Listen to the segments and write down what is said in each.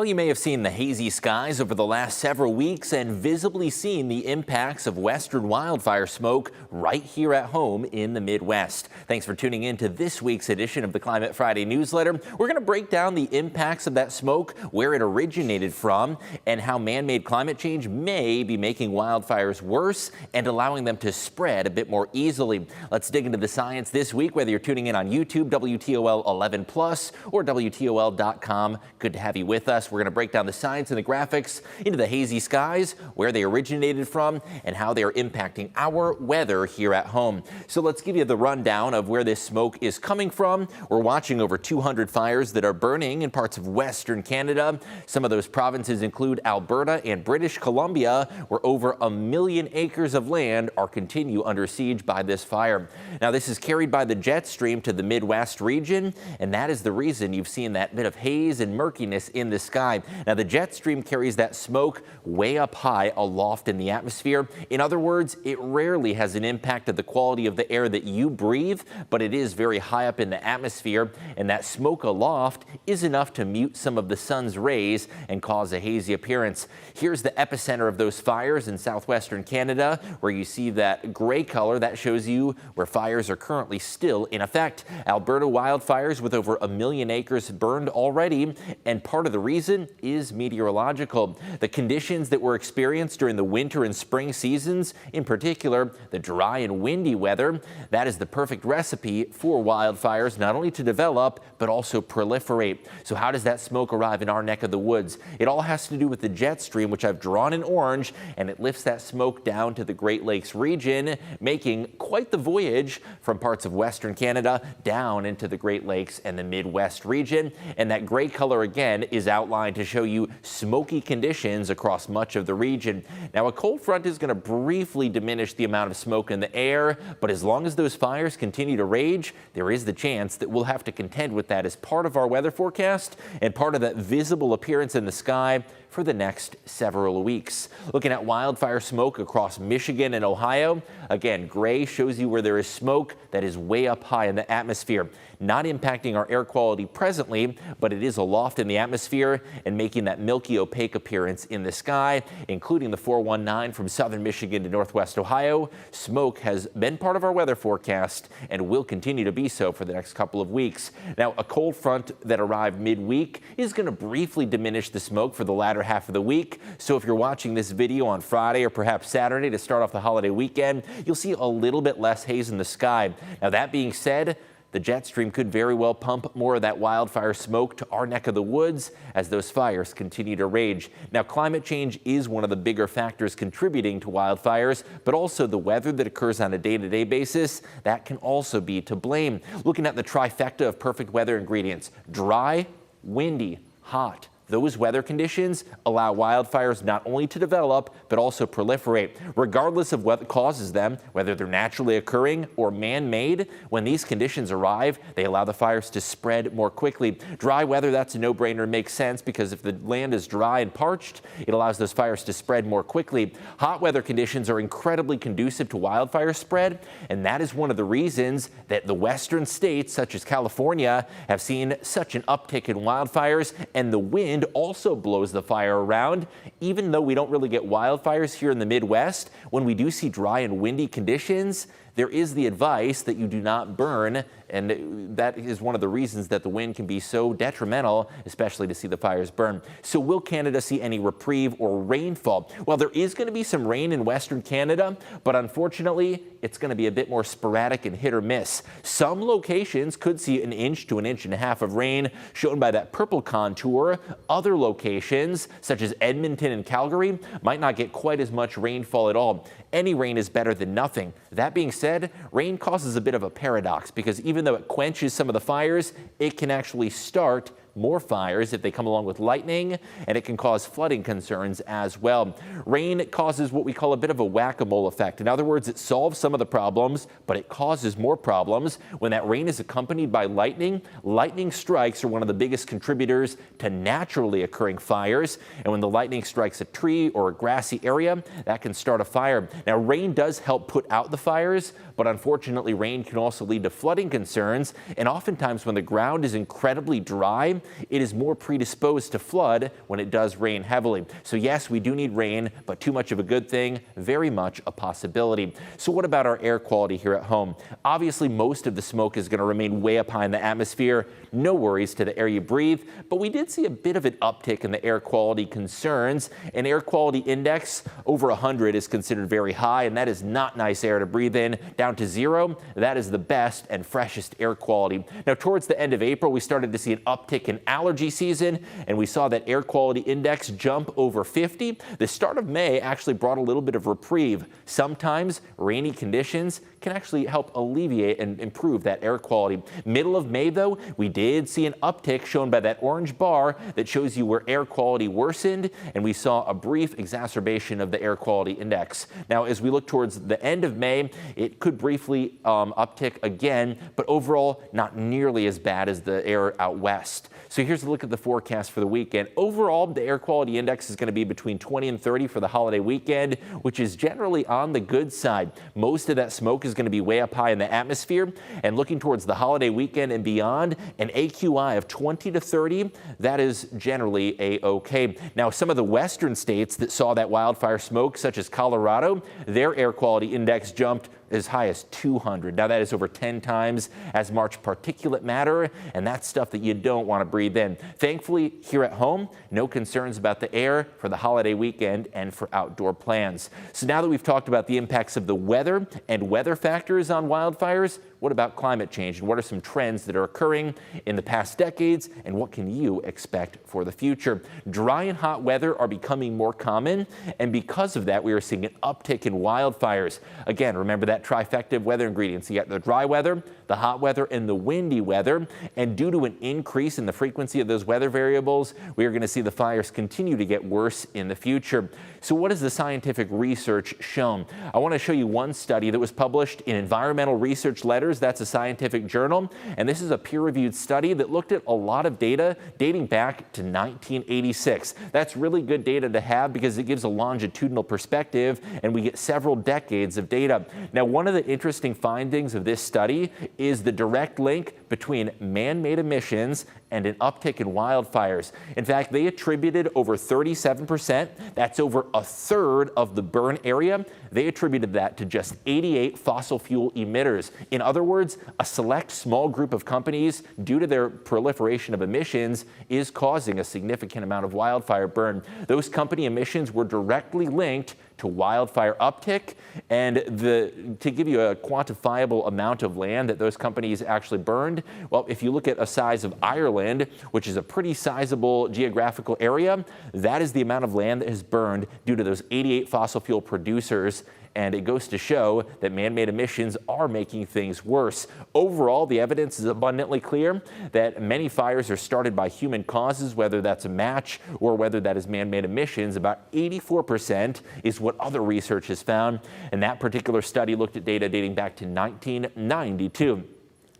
Well, you may have seen the hazy skies over the last several weeks and visibly seen the impacts of western wildfire smoke right here at home in the Midwest. Thanks for tuning in to this week's edition of the Climate Friday newsletter. We're going to break down the impacts of that smoke, where it originated from, and how man-made climate change may be making wildfires worse and allowing them to spread a bit more easily. Let's dig into the science this week, whether you're tuning in on YouTube, WTOL 11 Plus, or WTOL.com. Good to have you with us. We're going to break down the science and the graphics into the hazy skies, where they originated from, and how they are impacting our weather here at home. So let's give you the rundown of where this smoke is coming from. We're watching over 200 fires that are burning in parts of Western Canada. Some of those provinces include Alberta and British Columbia, where over 1 million acres of land are continue under siege by this fire. Now, this is carried by the jet stream to the Midwest region, and that is the reason you've seen that bit of haze and murkiness in the sky. Now, the jet stream carries that smoke way up high aloft in the atmosphere. In other words, it rarely has an impact of the quality of the air that you breathe, but it is very high up in the atmosphere, and that smoke aloft is enough to mute some of the sun's rays and cause a hazy appearance. Here's the epicenter of those fires in southwestern Canada, where you see that gray color. That shows you where fires are currently still in effect. Alberta wildfires with over 1 million acres burned already, and part of the reason is meteorological. The conditions that were experienced during the winter and spring seasons, in particular the dry and windy weather, that is the perfect recipe for wildfires, not only to develop but also proliferate. So how does that smoke arrive in our neck of the woods? It all has to do with the jet stream, which I've drawn in orange, and it lifts that smoke down to the Great Lakes region, making quite the voyage from parts of Western Canada down into the Great Lakes and the Midwest region. And that gray color again is outlined to show you smoky conditions across much of the region. Now, a cold front is going to briefly diminish the amount of smoke in the air, but as long as those fires continue to rage, there is the chance that we'll have to contend with that as part of our weather forecast and part of that visible appearance in the sky for the next several weeks. Looking at wildfire smoke across Michigan and Ohio, again, gray shows you where there is smoke that is way up high in the atmosphere, not impacting our air quality presently, but it is aloft in the atmosphere and making that milky opaque appearance in the sky, including the 419 from southern Michigan to northwest Ohio. Smoke has been part of our weather forecast and will continue to be so for the next couple of weeks. Now, a cold front that arrived midweek is going to briefly diminish the smoke for the latter half of the week. So if you're watching this video on Friday or perhaps Saturday to start off the holiday weekend, you'll see a little bit less haze in the sky. Now, that being said, the jet stream could very well pump more of that wildfire smoke to our neck of the woods as those fires continue to rage. Now, climate change is one of the bigger factors contributing to wildfires, but also the weather that occurs on a day-to-day basis, that can also be to blame. Looking at the trifecta of perfect weather ingredients: dry, windy, hot. Those weather conditions allow wildfires not only to develop, but also proliferate. Regardless of what causes them, whether they're naturally occurring or man-made, when these conditions arrive, they allow the fires to spread more quickly. Dry weather, that's a no-brainer, makes sense, because if the land is dry and parched, it allows those fires to spread more quickly. Hot weather conditions are incredibly conducive to wildfire spread, and that is one of the reasons that the western states, such as California, have seen such an uptick in wildfires, and the wind also blows the fire around. Even though we don't really get wildfires here in the Midwest, when we do see dry and windy conditions, there is the advice that you do not burn, and that is one of the reasons that the wind can be so detrimental, especially to see the fires burn. So will Canada see any reprieve or rainfall? Well, there is going to be some rain in Western Canada, but unfortunately, it's going to be a bit more sporadic and hit or miss. Some locations could see 1 inch to 1.5 inches of rain, shown by that purple contour. Other locations, such as Edmonton and Calgary, might not get quite as much rainfall at all. Any rain is better than nothing. That being said, rain causes a bit of a paradox, because even though it quenches some of the fires, it can actually start more fires if they come along with lightning, and it can cause flooding concerns as well. Rain causes what we call a bit of a whack-a-mole effect. In other words, it solves some of the problems, but it causes more problems. When that rain is accompanied by lightning, lightning strikes are one of the biggest contributors to naturally occurring fires. And when the lightning strikes a tree or a grassy area, that can start a fire. Now, rain does help put out the fires, but unfortunately, rain can also lead to flooding concerns. And oftentimes when the ground is incredibly dry, showing it is more predisposed to flood when it does rain heavily. So yes, we do need rain, but too much of a good thing, very much a possibility. So what about our air quality here at home? Obviously, most of the smoke is going to remain way up high in the atmosphere. No worries to the air you breathe, but we did see a bit of an uptick in the air quality concerns. An air quality index over 100 is considered very high, and that is not nice air to breathe in. Down to 0, that is the best and freshest air quality. Now, towards the end of April, we started to see an uptick in allergy season, and we saw that air quality index jump over 50. The start of May actually brought a little bit of reprieve. Sometimes rainy conditions can actually help alleviate and improve that air quality. Middle of May, though, we did see an uptick shown by that orange bar that shows you where air quality worsened, and we saw a brief exacerbation of the air quality index. Now, as we look towards the end of May, it could briefly uptick again, but overall not nearly as bad as the air out west. So here's a look at the forecast for the weekend. Overall, the air quality index is going to be between 20 and 30 for the holiday weekend, which is generally on the good side. Most of that smoke is going to be way up high in the atmosphere, and looking towards the holiday weekend and beyond, an AQI of 20 to 30, that is generally a-okay. Now, some of the western states that saw that wildfire smoke, such as Colorado, their air quality index jumped as high as 200. Now, that is over 10 times as much particulate matter, and that's stuff that you don't want to breathe in. Thankfully, here at home, no concerns about the air for the holiday weekend and for outdoor plans. So now that we've talked about the impacts of the weather and weather factors on wildfires, what about climate change, and what are some trends that are occurring in the past decades, and what can you expect for the future? Dry and hot weather are becoming more common, and because of that, we are seeing an uptick in wildfires. Again, remember that trifecta of weather ingredients. You got the dry weather, the hot weather, and the windy weather, and due to an increase in the frequency of those weather variables, we are going to see the fires continue to get worse in the future. So what has the scientific research shown? I want to show you one study that was published in Environmental Research Letters. That's a scientific journal, and this is a peer-reviewed study that looked at a lot of data dating back to 1986. That's really good data to have because it gives a longitudinal perspective, and we get several decades of data. Now, one of the interesting findings of this study is the direct link between man-made emissions and an uptick in wildfires. In fact, they attributed over 37%, that's over a third of the burn area, they attributed that to just 88 fossil fuel emitters. In other words, a select small group of companies, due to their proliferation of emissions, is causing a significant amount of wildfire burn. Those company emissions were directly linked to wildfire uptick, and to give you a quantifiable amount of land that those companies actually burned, well, if you look at a size of Ireland, which is a pretty sizable geographical area, that is the amount of land that has burned due to those 88 fossil fuel producers. And it goes to show that man-made emissions are making things worse. Overall, the evidence is abundantly clear that many fires are started by human causes, whether that's a match or whether that is man-made emissions. About 84% is what other research has found, and that particular study looked at data dating back to 1992.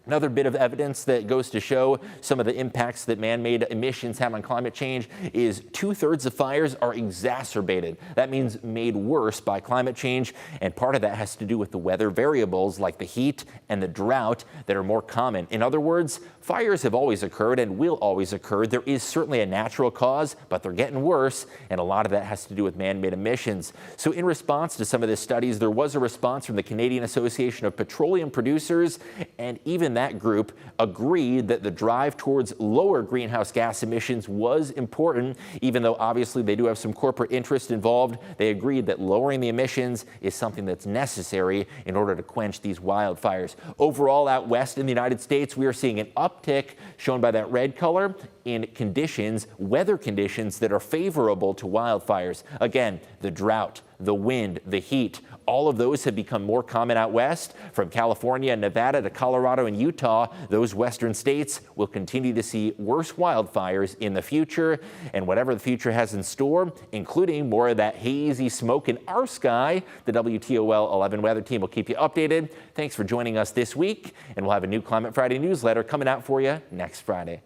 Another bit of evidence that goes to show some of the impacts that man-made emissions have on climate change is 2/3 of fires are exacerbated. That means made worse by climate change, and part of that has to do with the weather variables like the heat and the drought that are more common. In other words, fires have always occurred and will always occur. There is certainly a natural cause, but they're getting worse, and a lot of that has to do with man-made emissions. So in response to some of the studies, there was a response from the Canadian Association of Petroleum Producers, and even that group agreed that the drive towards lower greenhouse gas emissions was important. Even though obviously they do have some corporate interest involved, they agreed that lowering the emissions is something that's necessary in order to quench these wildfires. Overall, out west in the United States, we are seeing an uptick shown by that red color in conditions, weather conditions that are favorable to wildfires. Again, the drought, the wind, the heat, all of those have become more common out west. From California and Nevada to Colorado and Utah, those western states will continue to see worse wildfires in the future. And whatever the future has in store, including more of that hazy smoke in our sky, the WTOL 11 weather team will keep you updated. Thanks for joining us this week, and we'll have a new Climate Friday newsletter coming out for you next Friday.